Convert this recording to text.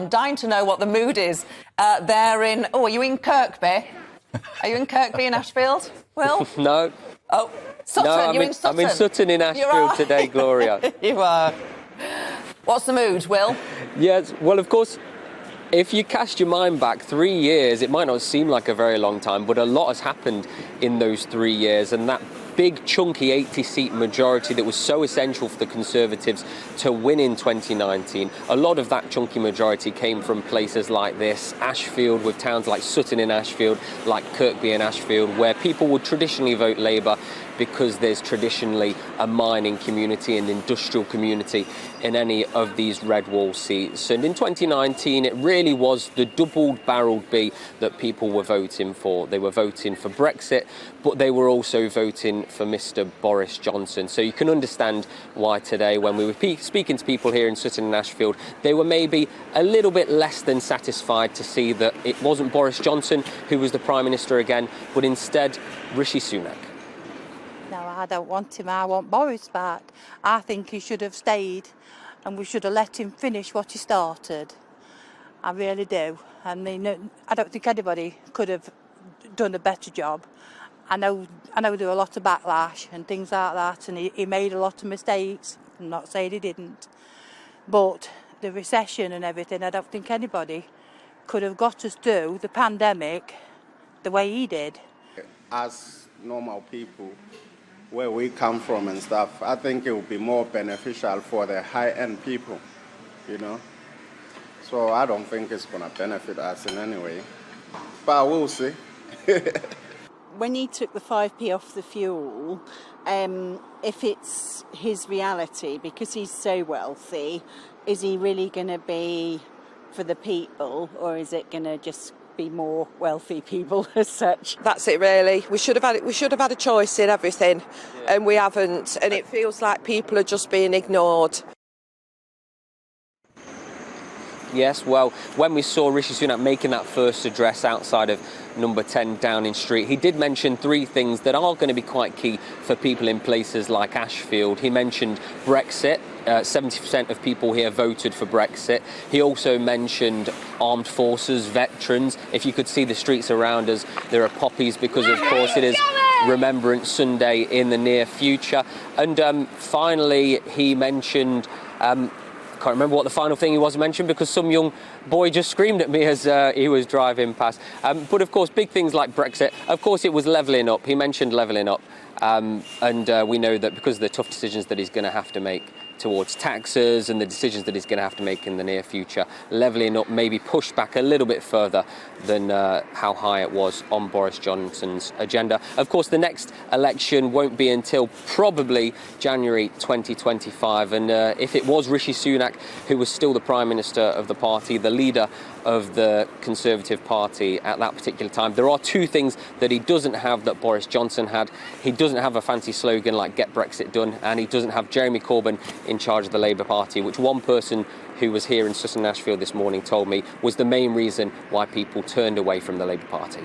I'm dying to know what the mood is there in... Oh, are you in Kirkby? Are you in Kirkby in Ashfield, Will? No. Oh, Sutton, no, you're in Sutton? I'm in Sutton in Ashfield today, Gloria. You are. What's the mood, Will? Yes, well, of course, if you cast your mind back 3 years, it might not seem like a very long time, but a lot has happened in those 3 years, and that big chunky 80-seat majority that was so essential for the Conservatives to win in 2019. A lot of that chunky majority came from places like this, Ashfield, with towns like Sutton in Ashfield, like Kirkby in Ashfield, where people would traditionally vote Labour because there's traditionally a mining community and industrial community in any of these red wall seats. And in 2019, it really was the double-barreled B that people were voting for. They were voting for Brexit, but they were also voting for Mr. Boris Johnson. So you can understand why today, when we were speaking to people here in Sutton and Ashfield, they were maybe a little bit less than satisfied to see that it wasn't Boris Johnson who was the Prime Minister again, but instead Rishi Sunak. No, I don't want him. I want Boris back. I think he should have stayed and we should have let him finish what he started. I really do. I mean, I don't think anybody could have done a better job. I know there were a lot of backlash and things like that, and he made a lot of mistakes. I'm not saying he didn't. But the recession and everything, I don't think anybody could have got us through the pandemic the way he did. As normal people, where we come from and stuff, I think it would be more beneficial for the high-end people, you know. So I don't think it's going to benefit us in any way. But we'll see. When he took the 5p off the fuel, if it's his reality, because he's so wealthy, is he really going to be for the people, or is it going to just be more wealthy people as such? That's it, really. We should have had a choice in everything, and we haven't, and it feels like people are just being ignored. Yes, well, when we saw Rishi Sunak making that first address outside of number 10 Downing Street, he did mention three things that are going to be quite key for people in places like Ashfield. He mentioned Brexit. 70% of people here voted for Brexit. He also mentioned armed forces, veterans. If you could see the streets around us, there are poppies because, of course, it is Remembrance Sunday in the near future. And finally, he mentioned... I can't remember what the final thing he was mentioned because some young boy just screamed at me as he was driving past. But of course, big things like Brexit, of course it was levelling up. He mentioned levelling up. And we know that because of the tough decisions that he's going to have to make towards taxes and the decisions that he's going to have to make in the near future, levelling up maybe pushed back a little bit further than how high it was on Boris Johnson's agenda. Of course, the next election won't be until probably January 2025. And if it was Rishi Sunak who was still the Prime Minister of the party, the leader of the Conservative Party at that particular time, there are two things that he doesn't have that Boris Johnson had. He doesn't have a fancy slogan like Get Brexit Done, and he doesn't have Jeremy Corbyn in charge of the Labour Party, which one person who was here in Sutton and Ashfield this morning told me was the main reason why people turned away from the Labour Party.